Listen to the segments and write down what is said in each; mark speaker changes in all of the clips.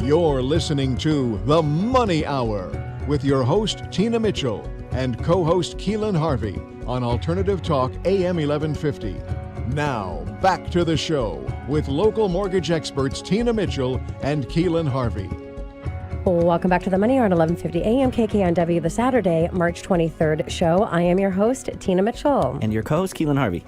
Speaker 1: You're listening to The Money Hour with your host, Tina Mitchell, and co-host Keelan Harvey on Alternative Talk AM 1150. Now, back to the show with local mortgage experts Tina Mitchell and Keelan Harvey.
Speaker 2: Welcome back to The Money Hour on 1150 AM KKNW, the Saturday, March 23rd show. I am your host, Tina Mitchell.
Speaker 3: And your co-host, Keelan Harvey.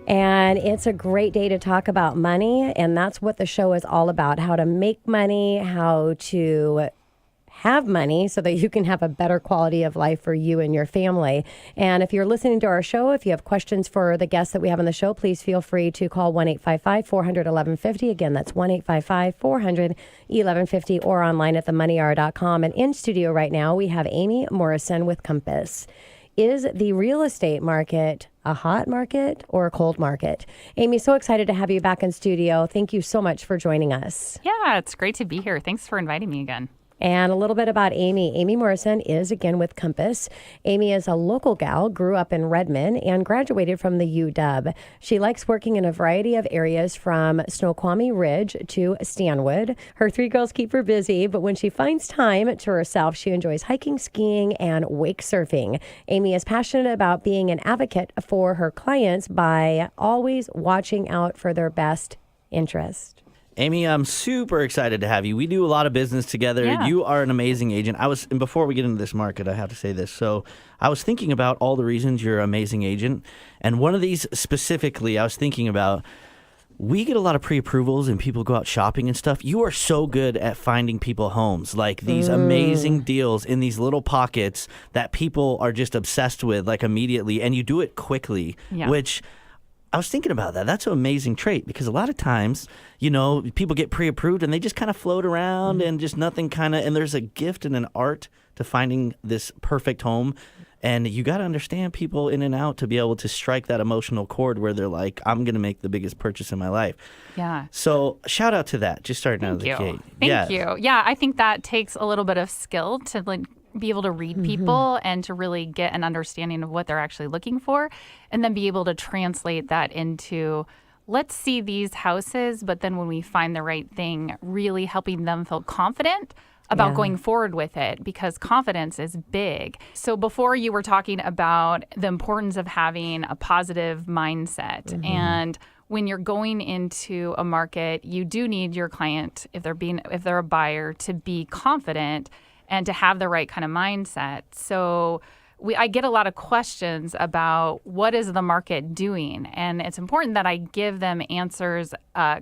Speaker 2: And it's a great day to talk about money, and that's what the show is all about, how to make money, how to have money so that you can have a better quality of life for you and your family. And if you're listening to our show, if you have questions for the guests that we have on the show, please feel free to call 1-855-400-1150. Again, that's 1-855-400-1150 or online at themoneyhour.com. And in studio right now, we have Amy Morrison with Compass. Is the real estate market a hot market or a cold market? Amy, so excited to have you back in studio. Thank you so much for joining us.
Speaker 4: Yeah, it's great to be here. Thanks for inviting me again.
Speaker 2: And a little bit about Amy. Amy Morrison is again with Compass. Amy is a local gal, grew up in Redmond, and graduated from the UW. She likes working in a variety of areas from Snoqualmie Ridge to Stanwood. Her three girls keep her busy, but when she finds time to herself, she enjoys hiking, skiing, and wake surfing. Amy is passionate about being an advocate for her clients by always watching out for their best interest.
Speaker 3: Amy, I'm super excited to have you. We do a lot of business together.
Speaker 4: Yeah.
Speaker 3: You are an amazing agent. And before we get into this market, I have to say this. So I was thinking about all the reasons you're an amazing agent. And one of these specifically, I was thinking about, we get a lot of pre-approvals and people go out shopping and stuff. You are so good at finding people homes, like these amazing deals in these little pockets that people are just obsessed with, like immediately. And you do it quickly, which I was thinking about that. That's an amazing trait because a lot of times, you know, people get pre-approved and they just kind of float around and just nothing and there's a gift and an art to finding this perfect home. And you got to understand people in and out to be able to strike that emotional chord where they're like, I'm going to make the biggest purchase in my life.
Speaker 4: Yeah.
Speaker 3: So shout out to that, just starting out of the gate.
Speaker 4: Thank you. Yeah, I think that takes a little bit of skill to be able to read people and to really get an understanding of what they're actually looking for, and then be able to translate that into, let's see these houses, but then when we find the right thing, really helping them feel confident about going forward with it, because confidence is big. So before you were talking about the importance of having a positive mindset, and when you're going into a market, you do need your client, if they're a buyer, to be confident and to have the right kind of mindset. So I get a lot of questions about what is the market doing? And it's important that I give them answers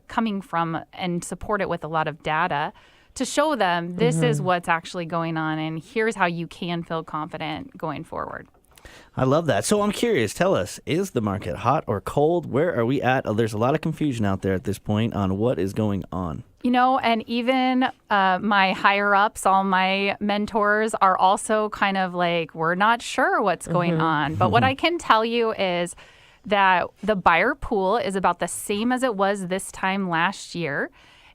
Speaker 4: coming from and support it with a lot of data to show them this is what's actually going on and here's how you can feel confident going forward.
Speaker 3: I love that. So I'm curious, tell us, is the market hot or cold? Where are we at? There's a lot of confusion out there at this point on what is going on.
Speaker 4: You know, and even my higher ups, all my mentors are also kind of like, we're not sure what's going on. But what I can tell you is that the buyer pool is about the same as it was this time last year,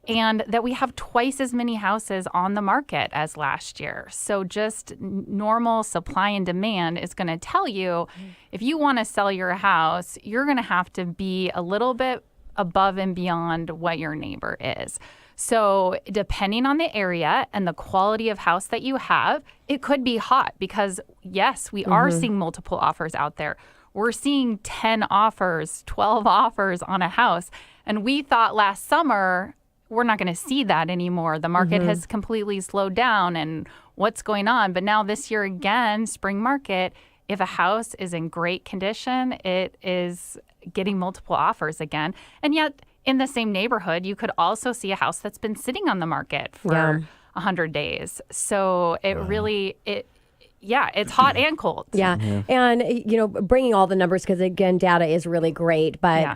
Speaker 4: and that we have twice as many houses on the market as last year. So just normal supply and demand is going to tell you if you want to sell your house, you're going to have to be a little bit above and beyond what your neighbor is. So depending on the area and the quality of house that you have, it could be hot because, yes, we are seeing multiple offers out there. We're seeing 10 offers, 12 offers on a house. And we thought last summer, we're not going to see that anymore. The market has completely slowed down and what's going on. But now this year again, spring market, if a house is in great condition, it is getting multiple offers again. And yet in the same neighborhood, you could also see a house that's been sitting on the market for 100 days. So it really, it's hot and cold.
Speaker 2: Yeah. And, you know, bringing all the numbers, because, again, data is really great. But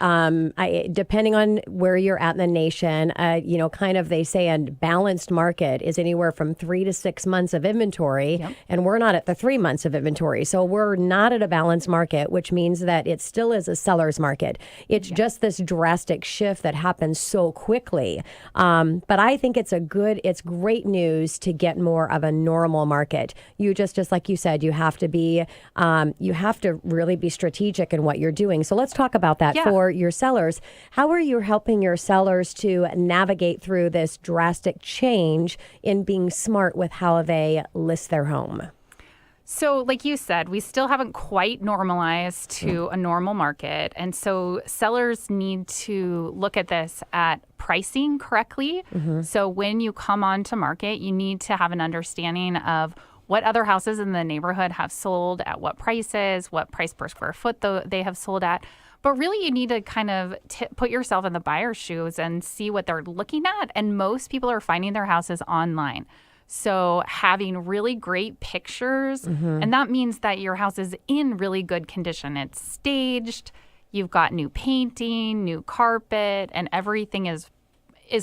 Speaker 2: depending on where you're at in the nation, you know, kind of they say a balanced market is anywhere from 3 to 6 months of inventory. And we're not at the 3 months of inventory. So we're not at a balanced market, which means that it still is a seller's market. It's just this drastic shift that happens so quickly. But I think it's great news to get more of a normal market. You just like like you said, you have to really be strategic in what you're doing. So let's talk about that for your sellers. How are you helping your sellers to navigate through this drastic change in being smart with how they list their home?
Speaker 4: So like you said, we still haven't quite normalized to a normal market. And so sellers need to look at this at pricing correctly. So when you come onto market, you need to have an understanding of what other houses in the neighborhood have sold at what prices, what price per square foot they have sold at. But really, you need to kind of put yourself in the buyer's shoes and see what they're looking at. And most people are finding their houses online. So having really great pictures, and that means that your house is in really good condition. It's staged, you've got new painting, new carpet, and everything is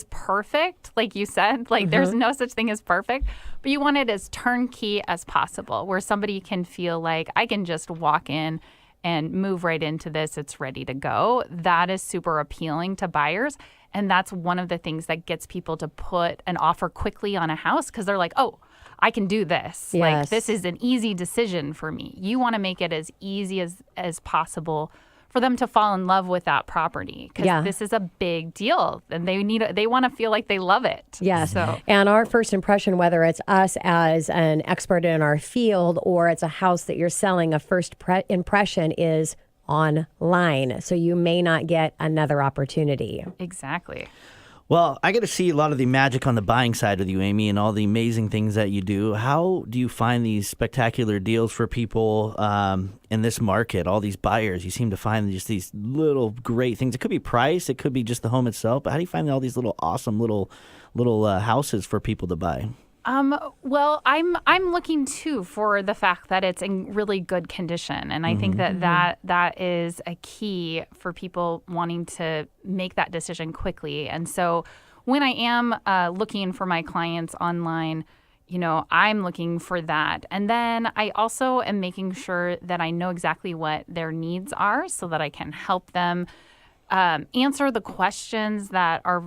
Speaker 4: perfect, like you said. Like there's no such thing as perfect, but you want it as turnkey as possible, where somebody can feel like I can just walk in and move right into this. It's ready to go. That is super appealing to buyers. And that's one of the things that gets people to put an offer quickly on a house because they're like, oh, I can do this.
Speaker 2: Yes.
Speaker 4: Like, this is an easy decision for me. You want to make it as easy as possible for them to fall in love with that property because this is a big deal and they want to feel like they love it.
Speaker 2: Yes.
Speaker 4: So.
Speaker 2: And our first impression, whether it's us as an expert in our field or it's a house that you're selling, a first impression is online. So you may not get another opportunity.
Speaker 4: Exactly.
Speaker 3: Well, I get to see a lot of the magic on the buying side with you, Amy, and all the amazing things that you do. How do you find these spectacular deals for people in this market, all these buyers? You seem to find just these little great things. It could be price, it could be just the home itself, but how do you find all these little awesome little houses for people to buy?
Speaker 4: Well, I'm looking too for the fact that it's in really good condition, and I think that is a key for people wanting to make that decision quickly. And so, when I am looking for my clients online, I'm looking for that, and then I also am making sure that I know exactly what their needs are, so that I can help them answer the questions that are.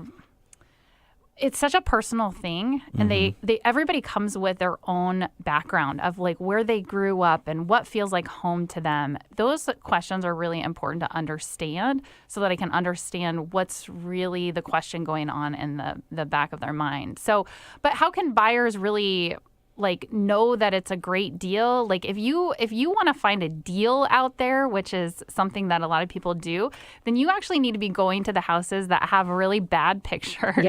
Speaker 4: It's such a personal thing, and they everybody comes with their own background of like where they grew up and what feels like home to them. Those questions are really important to understand so that I can understand what's really the question going on in the back of their mind. So, but how can buyers really like know that it's a great deal? Like if you want to find a deal out there, which is something that a lot of people do, then you actually need to be going to the houses that have really bad pictures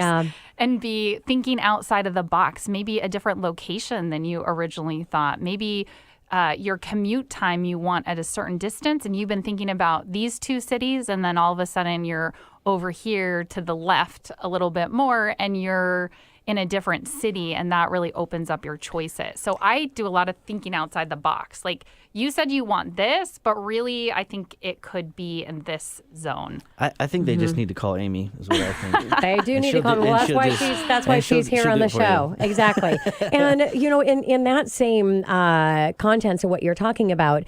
Speaker 4: and be thinking outside of the box, maybe a different location than you originally thought. Maybe your commute time you want at a certain distance, and you've been thinking about these two cities, and then all of a sudden you're over here to the left a little bit more, and you're in a different city, and that really opens up your choices. So I do a lot of thinking outside the box. Like you said you want this, but really I think it could be in this zone.
Speaker 3: I think they just need to call Amy is what I think.
Speaker 2: They do need to call her. Well, that's why she's here on the show. Exactly. And, in that same contents of what you're talking about,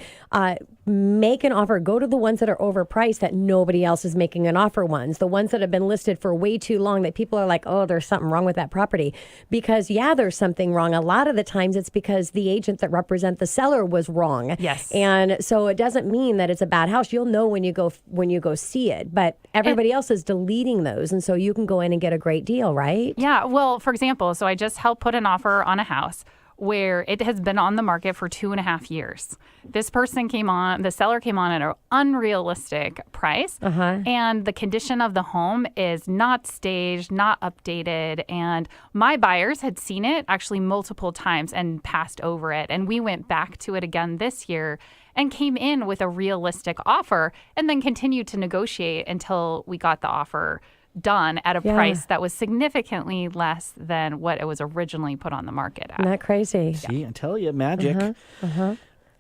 Speaker 2: make an offer. Go to the ones that are overpriced that nobody else is making an offer ones. The ones that have been listed for way too long that people are like, oh, there's something wrong with that property. Because, there's something wrong. A lot of the times it's because the agent that represent the seller was wrong.
Speaker 4: Yes.
Speaker 2: And so it doesn't mean that it's a bad house. You'll know when you go see it. But everybody else is deleting those. And so you can go in and get a great deal, right?
Speaker 4: Yeah. Well, for example, so I just helped put an offer on a house where it has been on the market for 2.5 years. This person the seller came on at an unrealistic price, and the condition of the home is not staged, not updated, and my buyers had seen it actually multiple times and passed over it, and we went back to it again this year and came in with a realistic offer and then continued to negotiate until we got the offer done at a price that was significantly less than what it was originally put on the market at.
Speaker 2: Isn't that crazy?
Speaker 3: See, I tell you, magic.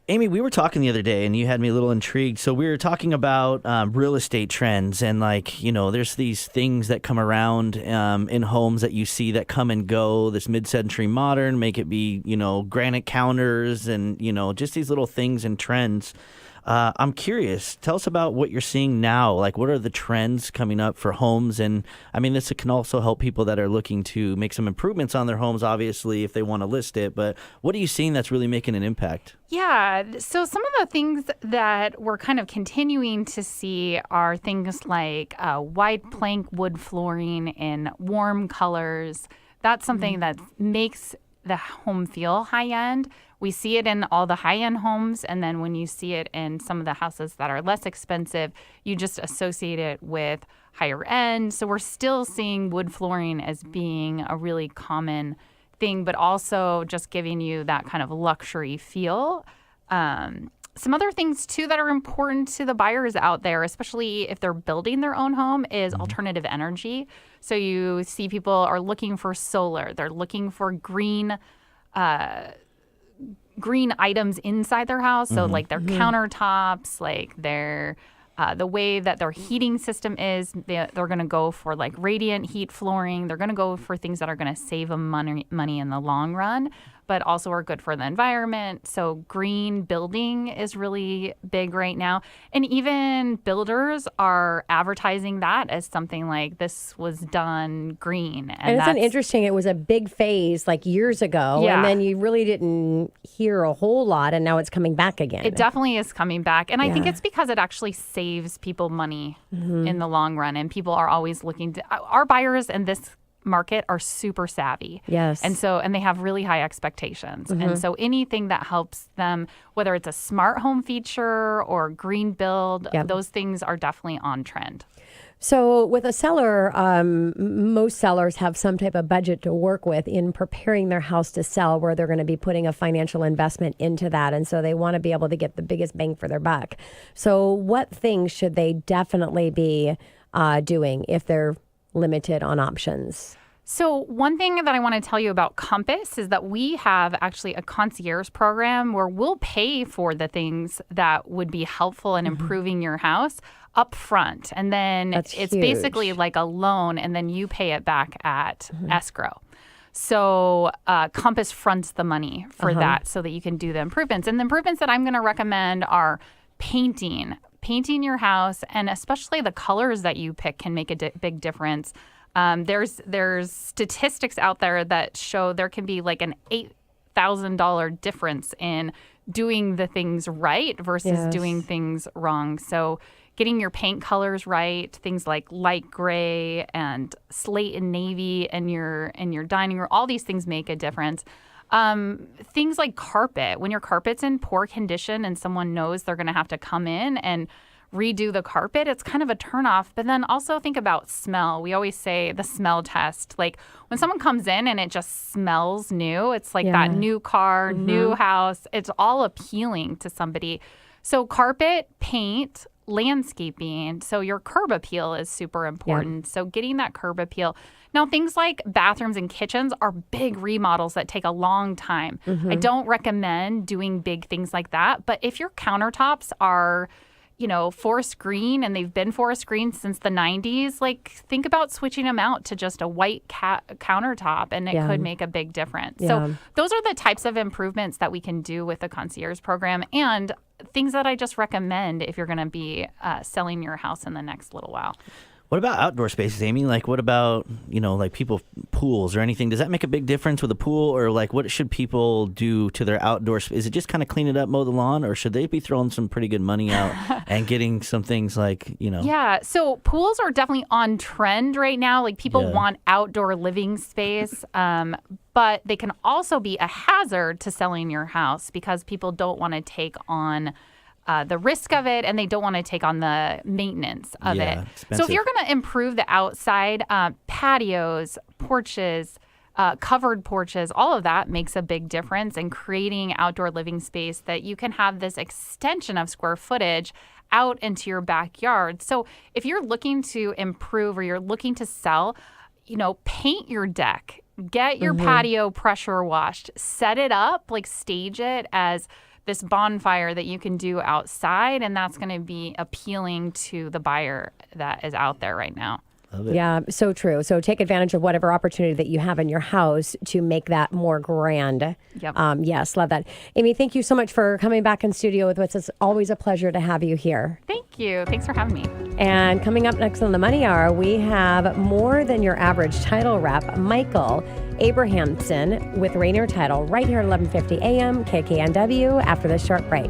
Speaker 3: Amy, we were talking the other day, and you had me a little intrigued. So we were talking about real estate trends, and there's these things that come around in homes that you see that come and go. This mid-century modern, make it be, granite counters, and just these little things and trends. I'm curious. Tell us about what you're seeing now. Like, what are the trends coming up for homes? And I mean, this can also help people that are looking to make some improvements on their homes, obviously, if they want to list it. But what are you seeing that's really making an impact?
Speaker 4: Yeah. So some of the things that we're kind of continuing to see are things like wide plank wood flooring in warm colors. That's something that makes the home feel high-end. We see it in all the high-end homes, and then when you see it in some of the houses that are less expensive, you just associate it with higher end. So we're still seeing wood flooring as being a really common thing, but also just giving you that kind of luxury feel. Some other things, too, that are important to the buyers out there, especially if they're building their own home, is alternative energy. So you see people are looking for solar. They're looking for green items inside their house. So like their countertops, like their the way that their heating system is, they're going to go for like radiant heat flooring. They're going to go for things that are going to save them money in the long run, but also are good for the environment. So green building is really big right now. And even builders are advertising that as something like this was done green.
Speaker 2: And it's interesting, it was a big phase like years ago, and then you really didn't hear a whole lot, and now it's coming back again.
Speaker 4: It definitely is coming back. And I think it's because it actually saves people money in the long run. And people are always looking to, our buyers in this market are super savvy.
Speaker 2: Yes.
Speaker 4: And they have really high expectations. And so anything that helps them, whether it's a smart home feature or green build, those things are definitely on trend.
Speaker 2: So with a seller, most sellers have some type of budget to work with in preparing their house to sell, where they're going to be putting a financial investment into that. And so they want to be able to get the biggest bang for their buck. So what things should they definitely be doing if they're limited on options?
Speaker 4: So one thing that I want to tell you about Compass is that we have actually a concierge program where we'll pay for the things that would be helpful in improving your house up front. And then it's
Speaker 2: huge.
Speaker 4: Basically like a loan, and then you pay it back at escrow. So Compass fronts the money for that so that you can do the improvements. And the improvements that I'm going to recommend are painting your house, and especially the colors that you pick can make a big difference. There's statistics out there that show there can be like an $8,000 difference in doing the things right versus doing things wrong. So getting your paint colors right, things like light gray and slate and navy in your dining room, all these things make a difference. Things like carpet. When your carpet's in poor condition and someone knows they're going to have to come in and redo the carpet, it's kind of a turnoff. But then also think about smell. We always say the smell test. Like when someone comes in and it just smells new, it's like that new car, new house. It's all appealing to somebody. So carpet, paint, landscaping. So your curb appeal is super important. So getting that curb appeal. Now, things like bathrooms and kitchens are big remodels that take a long time. I don't recommend doing big things like that. But if your countertops are, forest green, and they've been forest green since the 90s, like think about switching them out to just a white countertop, and it could make a big difference. So those are the types of improvements that we can do with the concierge program, and things that I just recommend if you're going to be selling your house in the next little while.
Speaker 3: What about outdoor spaces, Amy? Like, what about, like people pools or anything? Does that make a big difference with a pool? Or like, what should people do to their outdoor space? Is it just kind of clean it up, mow the lawn? Or should they be throwing some pretty good money out and getting some things like,
Speaker 4: Yeah, so pools are definitely on trend right now. Like people want outdoor living space, but they can also be a hazard to selling your house because people don't want to take on the risk of it, and they don't want to take on the maintenance of it.
Speaker 3: Expensive.
Speaker 4: So if you're going to improve the outside, patios, porches, covered porches, all of that makes a big difference in creating outdoor living space that you can have this extension of square footage out into your backyard. So if you're looking to improve or you're looking to sell, paint your deck, get your patio pressure washed, set it up, like stage it as this bonfire that you can do outside, and that's going to be appealing to the buyer that is out there right now.
Speaker 3: Love it.
Speaker 2: Yeah, so true. So take advantage of whatever opportunity that you have in your house to make that more grand.
Speaker 4: Yep.
Speaker 2: Yes, love that. Amy, thank you so much for coming back in studio with us. It's always a pleasure to have you here.
Speaker 4: Thank you. Thanks for having me.
Speaker 2: And coming up next on the Money Hour, we have more than your average title rep, Michael Abrahamson with Rainier Title, right here at 11:50 a.m. KKNW after this short break.